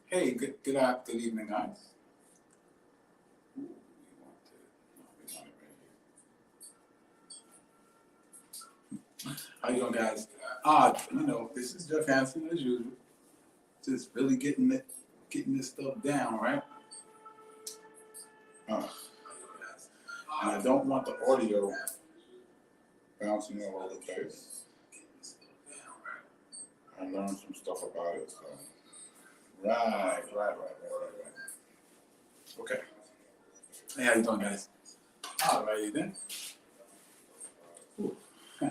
Hey, good evening, guys. Ooh, we want it right here. How you doing, guys? This is Jeff Hansen as usual. Just really getting this stuff down, right? Uh, and I don't want the audio bouncing all over the place. I learned some stuff about it. So. Right. Okay. Hey, how you doing, guys? All righty then. Ooh. I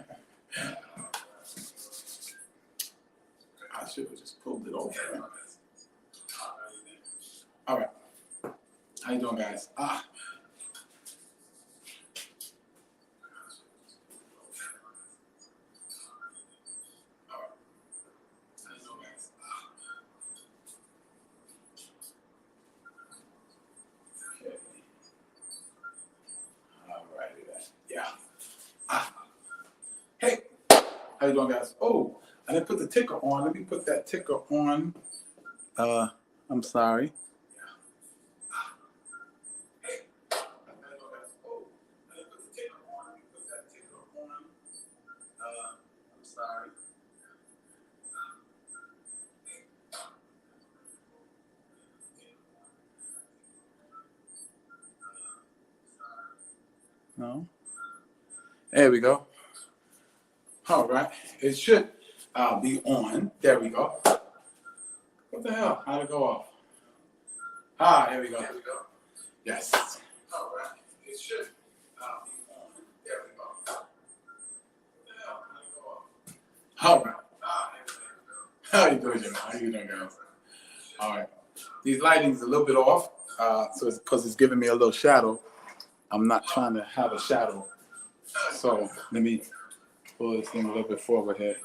should have just pulled it over. Right? All right. How you doing, guys? Okay. All righty then. Yeah. Hey, how you doing, guys? Oh, I didn't put the ticker on. Let me put that ticker on. I'm sorry. No. There we go. All right. It should be on. There we go. What the hell? How'd it go off? Here we go. Yes. All right. It should be on. There we go. What the hell? How'd it go off? All right. How you doing, Jim? How you doing, guys? All right. These lighting's a little bit off, so it's because it's giving me a little shadow. I'm not trying to have a shadow. So let me pull this thing a little bit forward here.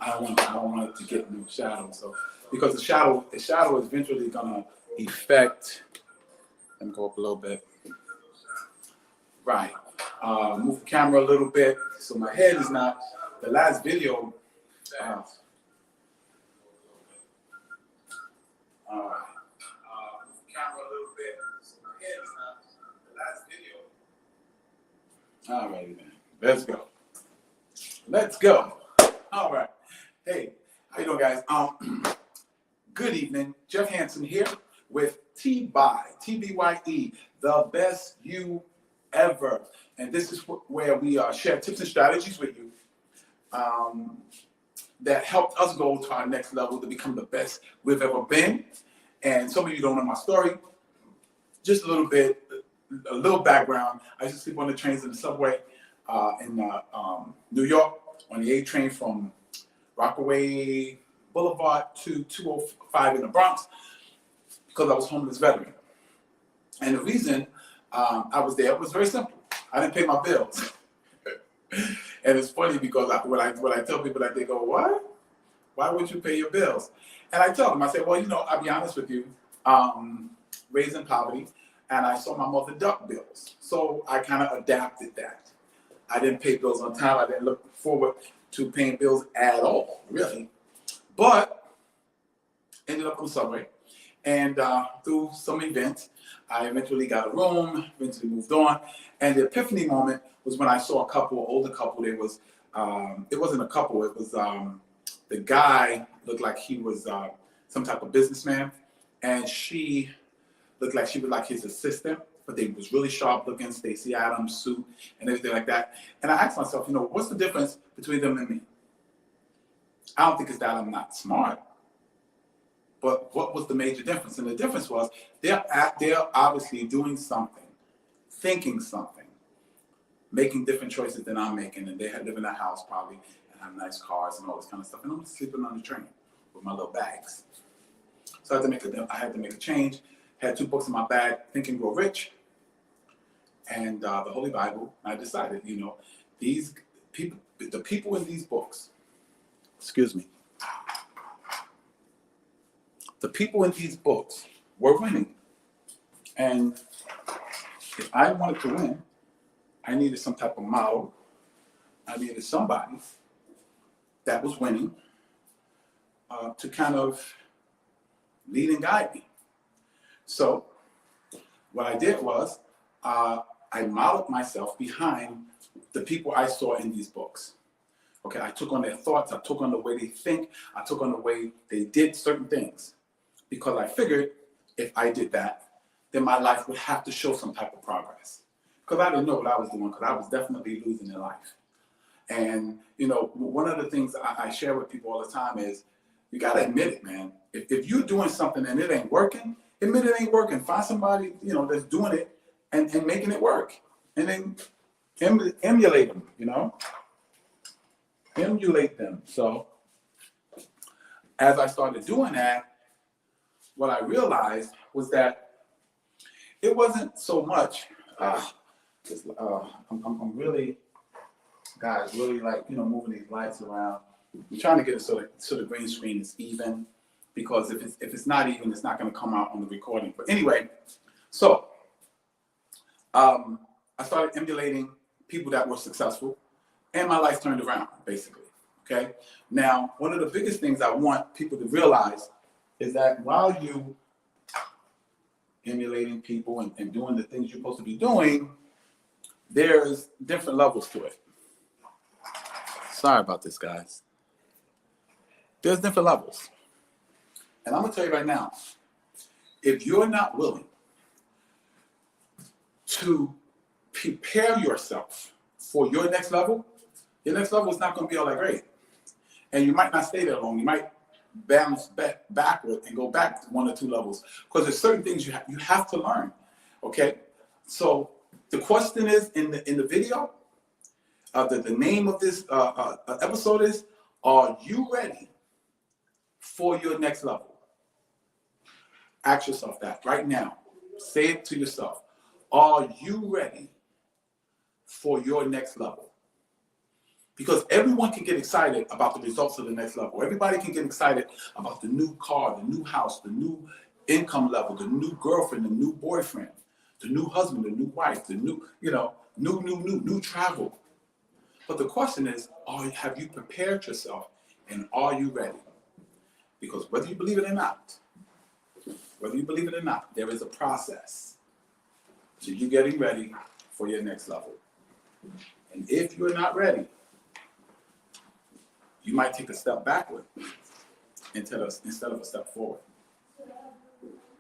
I don't want it to get no shadow. So because the shadow is eventually gonna affect. Let me go up a little bit. Right. Move the camera a little bit so my head is not. The last video. Camera a little bit so my head is not. The last video. All right, then. Let's go. All right. Hey, how you doing, guys? Good evening. Jeff Hansen here with TBYE, the best you ever. And this is where we share tips and strategies with you that helped us go to our next level to become the best we've ever been. And some of you don't know my story. Just a little background. I used to sleep on the trains and the subway in New York on the A train from Rockaway Boulevard to 205 in the Bronx because I was a homeless veteran. And the reason I was there was very simple. I didn't pay my bills. And it's funny because when I tell people that, they go, "What? Why would you pay your bills?" And I tell them, I say, well, I'll be honest with you, raised in poverty, and I saw my mother duck bills. So I kind of adapted that. I didn't pay bills on time. I didn't look forward to paying bills at all, really. But ended up on the subway. And through some events, I eventually got a room, eventually moved on. And the epiphany moment was when I saw an older couple. It wasn't a couple, it was the guy looked like he was some type of businessman, and she looked like she was like his assistant, but they was really sharp looking, Stacey Adams suit and everything like that. And I asked myself, what's the difference between them and me? I don't think it's that I'm not smart, but what was the major difference? And the difference was they're obviously doing something, thinking something, making different choices than I'm making, and they live in a house probably and have nice cars and all this kind of stuff. And I'm sleeping on the train with my little bags. So I had to make a change. Had 2 books in my bag, Think and Grow Rich, and the Holy Bible. I decided, these people, the people in these books, the people in these books were winning. And if I wanted to win, I needed some type of model. I needed somebody that was winning to kind of lead and guide me. So what I did was I modeled myself behind the people I saw in these books. Okay, I took on their thoughts, I took on the way they think, I took on the way they did certain things. Because I figured if I did that, then my life would have to show some type of progress. Because I didn't know what I was doing, because I was definitely losing in life. And, you know, one of the things I share with people all the time is, you got to admit it, man. If you're doing something and it ain't working, admit it ain't working. Find somebody, you know, that's doing it and making it work. And then emulate them, you know? Emulate them. So as I started doing that, what I realized was that it wasn't so much, I'm really, guys, really like, you know, moving these lights around. I'm trying to get it so the green screen is even, because if it's not even, it's not going to come out on the recording. But anyway, so I started emulating people that were successful, and my life turned around, basically. Okay. Now, one of the biggest things I want people to realize is that while you emulating people and doing the things you're supposed to be doing, there's different levels to it. Sorry about this, guys. There's different levels. And I'm going to tell you right now, if you're not willing to prepare yourself for your next level is not going to be all that great. And you might not stay there long. You might bounce backward and go back 1 or 2 levels, because there's certain things you have to learn. Okay, so the question is in the video, the name of this episode is, are you ready for your next level? Ask yourself that right now. Say it to yourself. Are you ready for your next level? Because everyone can get excited about the results of the next level. Everybody can get excited about the new car, the new house, the new income level, the new girlfriend, the new boyfriend, the new husband, the new wife, the new, new travel. But the question is, have you prepared yourself, and are you ready? Because whether you believe it or not, there is a process to you getting ready for your next level. And if you're not ready, you might take a step backward instead of a step forward.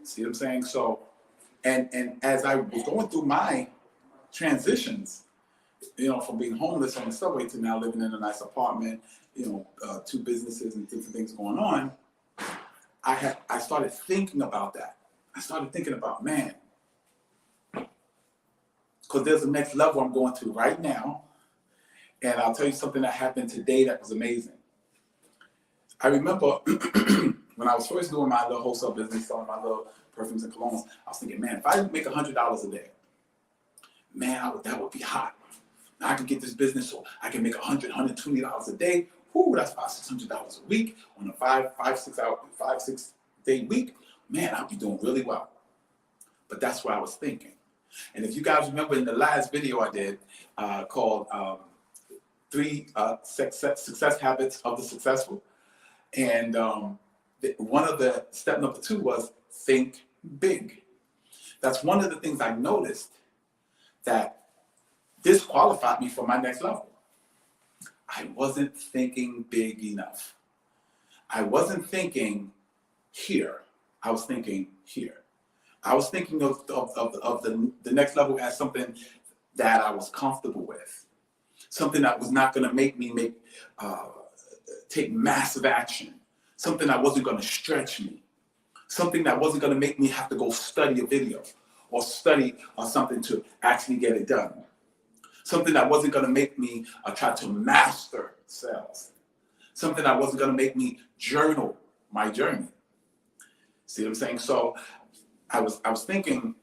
See what I'm saying? So, and as I was going through my transitions, from being homeless on the subway to now living in a nice apartment, 2 businesses and different things going on, I started thinking about that. I started thinking about, man, because there's a next level I'm going to right now. And I'll tell you something that happened today that was amazing. I remember when I was first doing my little wholesale business, selling my little perfumes and colognes, I was thinking, man, if I make $100 a day, man, that would be hot. Now I can get this business so I can make $100, $120 a day. Whoo, that's $500, $600 a week on a 5-6 day week. Man, I'll be doing really well. But that's what I was thinking. And if you guys remember in the last video I did called 3 Success Habits of the Successful, and one of the step number 2 was think big. That's one of the things I noticed that disqualified me for my next level. I wasn't thinking big enough. I wasn't thinking here. I was thinking here. I was thinking of the next level as something that I was comfortable with, something that was not going to make me take massive action, something that wasn't going to stretch me, something that wasn't going to make me have to go study a video or study something to actually get it done, something that wasn't going to make me try to master sales, something that wasn't going to make me journal my journey. See what I'm saying? So I was thinking,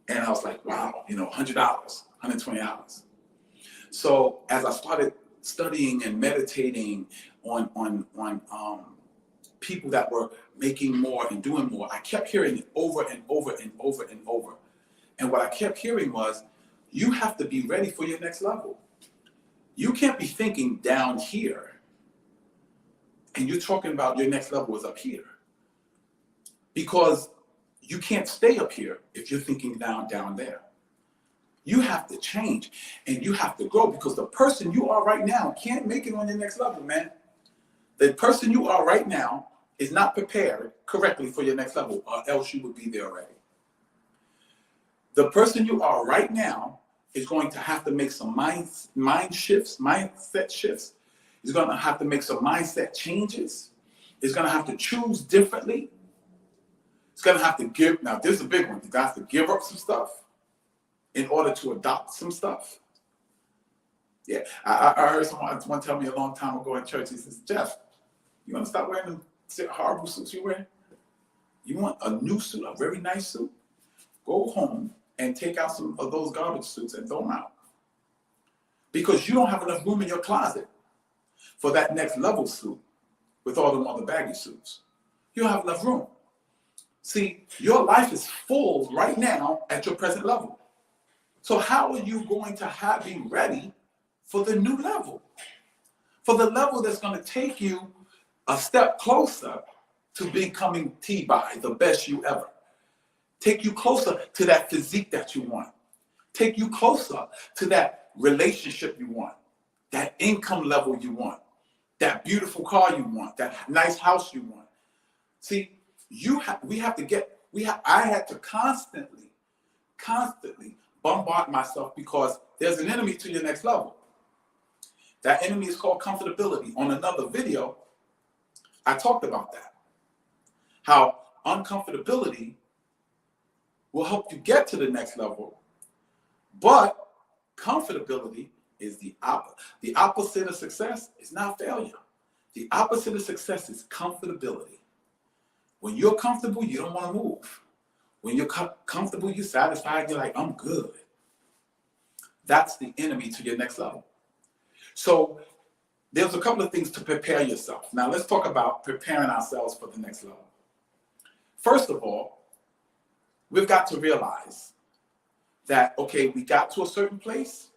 and I was like, wow, $100, $120. So as I started studying and meditating on people that were making more and doing more, I kept hearing it over and over and over and over. And what I kept hearing was, you have to be ready for your next level. You can't be thinking down here And you're talking about your next level is up here. Because you can't stay up here if you're thinking down there. You have to change and you have to grow, because the person you are right now can't make it on your next level, man. The person you are right now is not prepared correctly for your next level, or else you would be there already. The person you are right now is going to have to make some mindset shifts. He's going to have to make some mindset changes. He's going to have to choose differently. He's going to have to give. Now, this is a big one. He's going to have to give up some stuff in order to adopt some stuff. Yeah, I heard someone tell me a long time ago in church. He says, Jeff, you want to stop wearing the horrible suits you wear? You want a new suit, a very nice suit? Go home and take out some of those garbage suits and throw them out. Because you don't have enough room in your closet for that next level suit with all them other baggy suits. You don't have enough room. See, your life is full right now at your present level. So how are you going to be ready for the new level? For the level that's going to take you a step closer to becoming TBYE, the best you ever. Take you closer to that physique that you want. Take you closer to that relationship you want, that income level you want, that beautiful car you want, that nice house you want. See, I had to constantly bombard myself, because there's an enemy to your next level. That enemy is called comfortability. On another video, I talked about that. How uncomfortability will help you get to the next level, but comfortability is the opposite. The opposite of success is not failure. The opposite of success is comfortability. When you're comfortable, you don't want to move. When you're comfortable, you're satisfied, you're like, I'm good. That's the enemy to your next level. So there's a couple of things to prepare yourself. Now let's talk about preparing ourselves for the next level. First of all, we've got to realize that, okay, we got to a certain place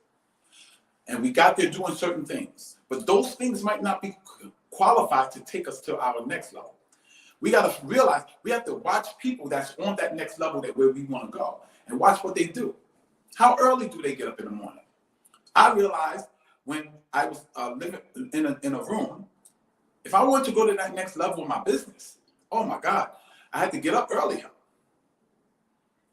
and we got there doing certain things, but those things might not be qualified to take us to our next level. We got to realize we have to watch people that's on that next level where we want to go, and watch what they do. How early do they get up in the morning? I realized when I was living in a room, if I wanted to go to that next level of my business, oh my God, I had to get up earlier.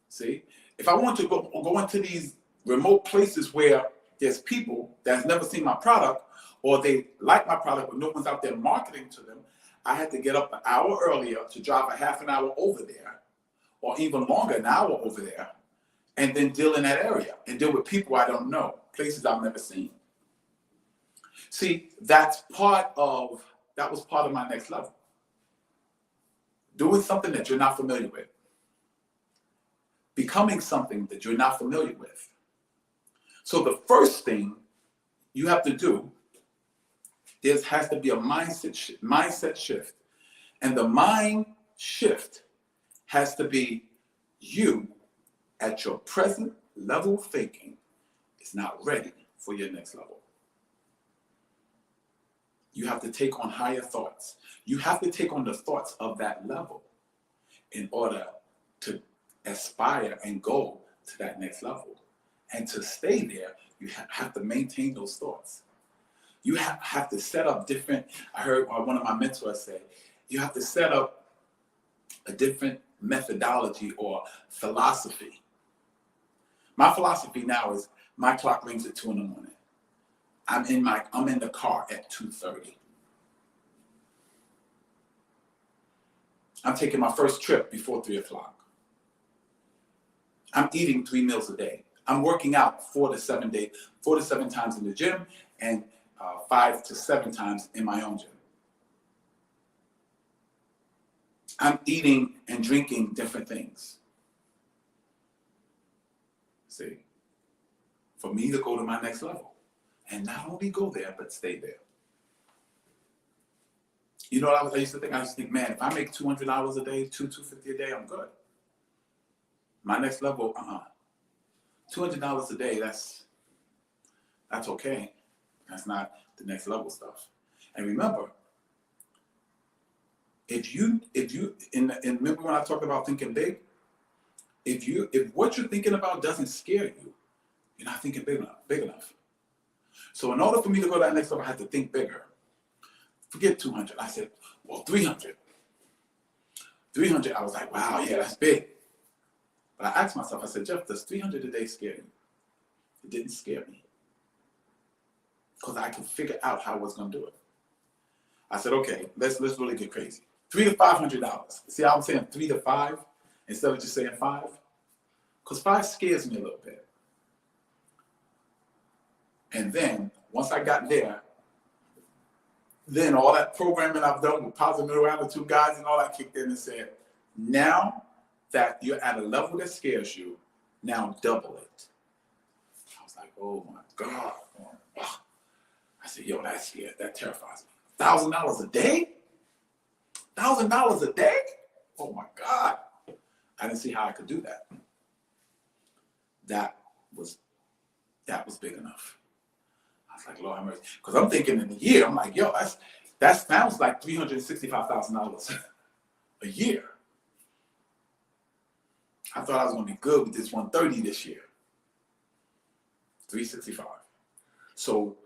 See, if I want to go into these remote places where there's people that's never seen my product, or they like my product but no one's out there marketing to them, I had to get up an hour earlier to drive a half an hour over there, or even longer, an hour over there, and then deal in that area and deal with people I don't know, places I've never seen. See, that was part of my next level. Doing something that you're not familiar with. Becoming something that you're not familiar with. So the first thing you have to do, there has to be a mindset shift. And the mind shift has to be you at your present level of thinking is not ready for your next level. You have to take on higher thoughts. You have to take on the thoughts of that level in order to aspire and go to that next level. And to stay there, you have to maintain those thoughts. You have to set up different, I heard one of my mentors say, you have to set up a different methodology or philosophy. My philosophy now is my clock rings at 2 a.m. I'm in the car at 2:30. I'm taking my first trip before 3 o'clock. I'm eating 3 meals a day. I'm working out 4 to 7 times in the gym, and 5 to 7 times in my own gym. I'm eating and drinking different things. See, for me to go to my next level, and not only go there, but stay there. You know what I used to think? I used to think, man, if I make $200 a day, $250 a day, I'm good. My next level, $200 a day, that's okay. That's not the next level stuff. And remember, and remember when I talked about thinking big, if what you're thinking about doesn't scare you, you're not thinking big enough. So in order for me to go to that next level, I had to think bigger. Forget 200. I said, well, 300. 300, I was like, wow, yeah, that's big. But I asked myself, I said, Jeff, does 300 a day scare you? It didn't scare me. Because I could figure out how I was going to do it. I said, okay, let's really get crazy. $300 to $500. See how I'm saying 3 to 5 instead of just saying 5? Because 5 scares me a little bit. And then once I got there, then all that programming I've done with positive mental attitude guys and all that kicked in and said, now that you're at a level that scares you, now double it. I was like, oh my God. I said, yo, that's scared. That terrifies me. $1,000 a day? $1,000 a day? Oh my God. I didn't see how I could do that. That was big enough. I was like, Lord have mercy. Because I'm thinking in a year, I'm like, yo, that sounds like $365,000 a year. I thought I was going to be good with this 130 this year. 365. So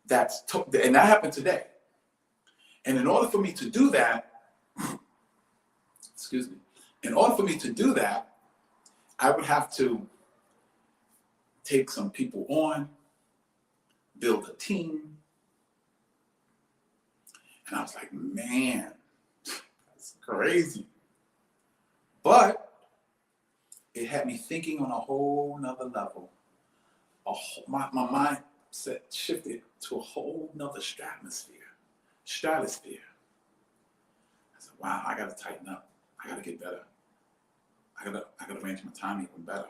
and that happened today. And in order for me to do that, excuse me, in order for me to do that, I would have to take some people on, build a team. And I was like, man, that's crazy. But it had me thinking on a whole nother level. My mindset shifted to a whole nother stratosphere. I said, wow, I gotta tighten up. I gotta get better. I gotta arrange my time even better.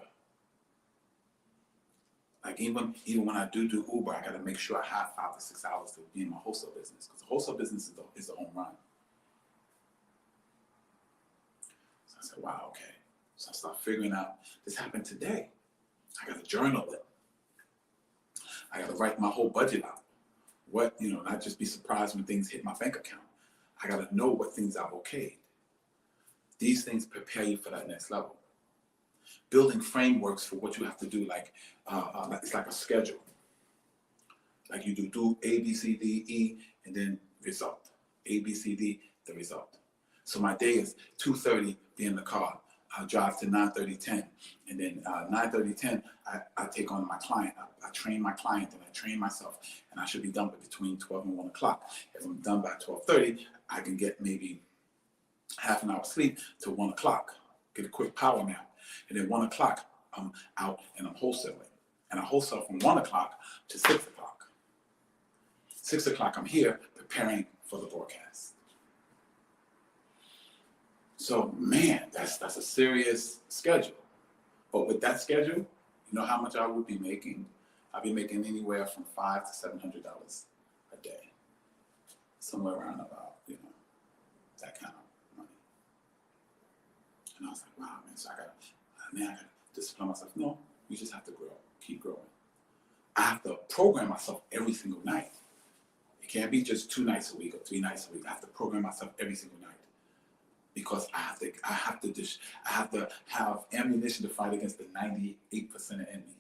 Like even when I do Uber, I gotta make sure I have 5 to 6 hours to be in my wholesale business, because the wholesale business is the home run. So I said, wow, okay. So I started figuring out, this happened today. I gotta journal it. I gotta write my whole budget out. Not just be surprised when things hit my bank account. I gotta know what things I've okayed. These things prepare you for that next level. Building frameworks for what you have to do, it's like a schedule. Like you do A, B, C, D, E, and then result. A, B, C, D, the result. So my day is 2:30, be in the car. I drive to 9:30, 10. And then 9:30, 10, I take on my client. I train my client and I train myself. And I should be done between 12 and 1 o'clock. If I'm done by 12:30, I can get maybe half an hour sleep to 1 o'clock. Get a quick power nap. And then 1 o'clock, I'm out and I'm wholesaling. And I wholesale from 1 o'clock to 6 o'clock. 6 o'clock, I'm here preparing for the broadcast. So, man, that's a serious schedule. But with that schedule, you know how much I would be making? I'd be making anywhere from $500 to $700 a day. Somewhere around about, that kind of money. And I was like, wow, man, so I gotta discipline myself. No, you just have to grow, keep growing. I have to program myself every single night. It can't be just 2 nights a week or 3 nights a week. I have to program myself every single night. Because I have to have ammunition to fight against the 98% of enemy.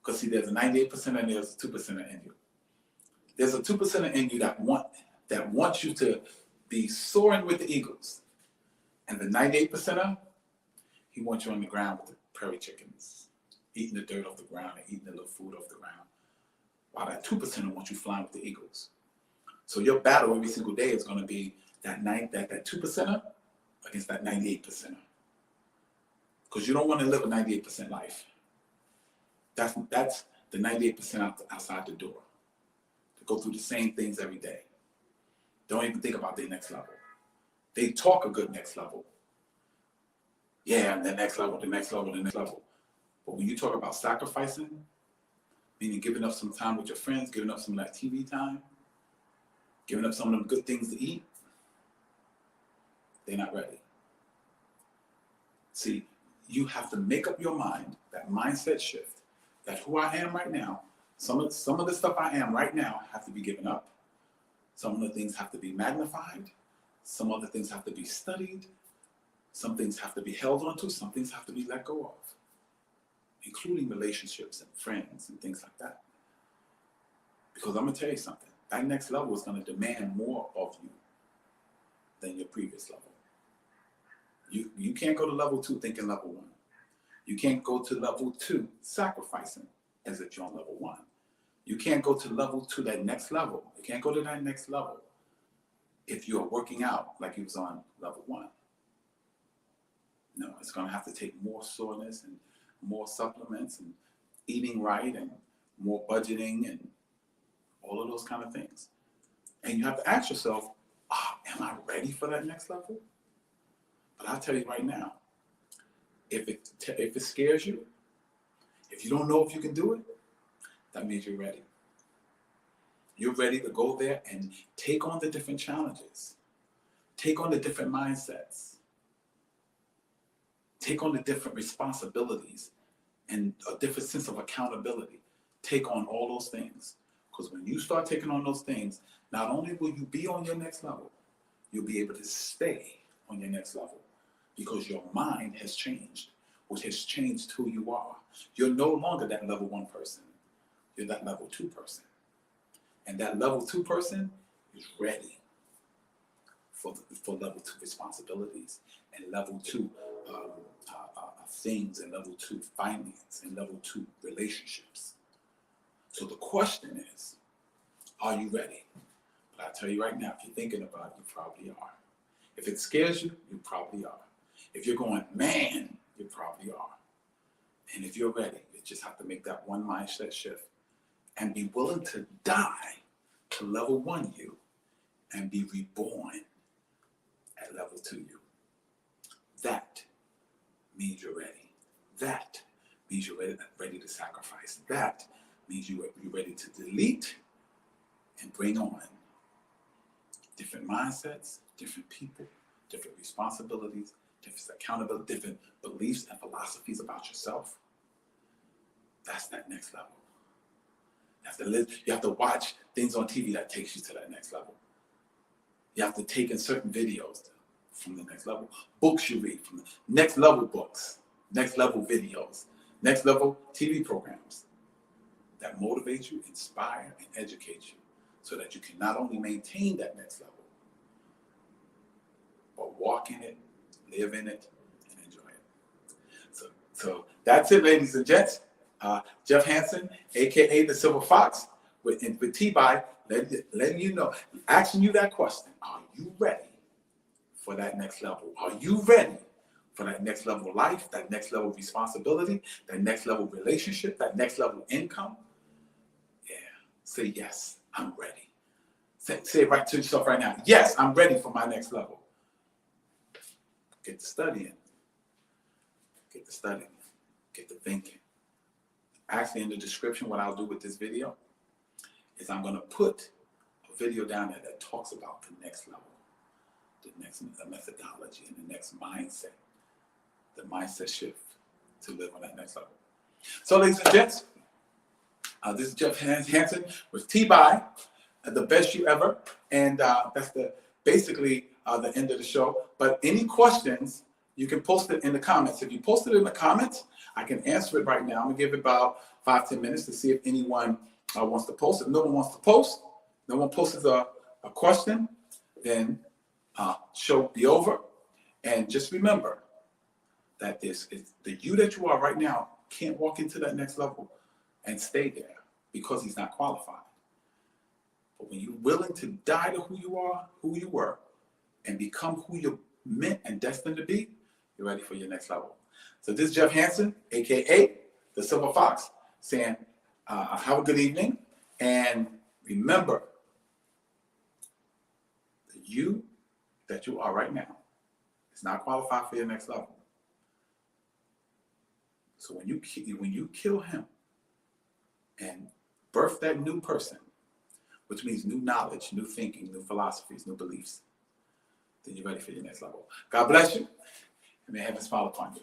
Because see, there's a 98% and there's a 2% in you. There's a 2% in you that wants you to be soaring with the eagles. And the 98%er, he wants you on the ground with the prairie chickens, eating the dirt off the ground and eating the little food off the ground. While that 2%er wants you flying with the eagles. So your battle every single day is going to be that 2%er against that 98%er. Because you don't want to live a 98% life. That's the 98% outside the door. To go through the same things every day. Don't even think about their next level. They talk a good next level. Yeah, the next level, the next level, the next level. But when you talk about sacrificing, meaning giving up some time with your friends, giving up some of that TV time, giving up some of them good things to eat, they're not ready. See, you have to make up your mind, that mindset shift, that who I am right now, some of the stuff I am right now have to be given up. Some of the things have to be magnified. Some other things have to be studied. Some things have to be held onto. Some things have to be let go of, including relationships and friends and things like that. Because I'm going to tell you something. That next level is going to demand more of you than your previous level. You can't go to level 2 thinking level 1. You can't go to level 2 sacrificing as if you're on level 1. You can't go to level 2, that next level. You can't go to that next level if you're working out like you was on level 1. No, it's going to have to take more soreness and more supplements and eating right and more budgeting and all of those kind of things. And you have to ask yourself, am I ready for that next level? But I'll tell you right now, if it scares you, if you don't know if you can do it, that means you're ready. You're ready to go there and take on the different challenges, take on the different mindsets, take on the different responsibilities and a different sense of accountability. Take on all those things. Because when you start taking on those things, not only will you be on your next level, you'll be able to stay on your next level because your mind has changed, which has changed who you are. You're no longer that level 1 person. You're that level 2 person. And that level 2 person is ready for level 2 responsibilities and level 2 things and level 2 finance and level 2 relationships. So the question is, are you ready? But I tell you right now, if you're thinking about it, you probably are. If it scares you, you probably are. If you're going, man, you probably are. And if you're ready, you just have to make that one mindset shift and be willing to die to level 1 you and be reborn at level 2 you. That means you're ready. That means you're ready to sacrifice. That means you're ready to delete and bring on different mindsets, different people, different responsibilities, different accountability, different beliefs and philosophies about yourself. That's that next level. You have to watch things on TV that takes you to that next level. You have to take in certain videos from the next level. Books you read from the next level books, next level videos, next level TV programs that motivate you, inspire, and educate you so that you can not only maintain that next level, but walk in it, live in it, and enjoy it. So that's it, ladies and gents. Jeff Hansen, a.k.a. the Silver Fox, with TBYE, letting you know, asking you that question. Are you ready for that next level? Are you ready for that next level of life, that next level of responsibility, that next level of relationship, that next level of income? Yeah, say yes, I'm ready. Say it right to yourself right now. Yes, I'm ready for my next level. Get to studying. Get to studying. Get to thinking. Actually, in the description, what I'll do with this video is I'm going to put a video down there that talks about the next level, the methodology, and the next mindset, the mindset shift to live on that next level. So, ladies and gents, this is Jeff Hansen with TBYE, the best you ever, and that's basically the end of the show. But any questions, you can post it in the comments. If you post it in the comments, I can answer it right now. I'm going to give it about 5-10 minutes to see if anyone wants to post. If no one wants to post, no one posts a question, then show be over. And just remember that the you that you are right now can't walk into that next level and stay there because he's not qualified. But when you're willing to die to who you are, who you were, and become who you're meant and destined to be, you're ready for your next level. So this is Jeff Hansen, a.k.a. the Silver Fox, saying have a good evening. And remember, the you that you are right now is not qualified for your next level. So when you kill him and birth that new person, which means new knowledge, new thinking, new philosophies, new beliefs, then you're ready for your next level. God bless you, and may heaven smile upon you.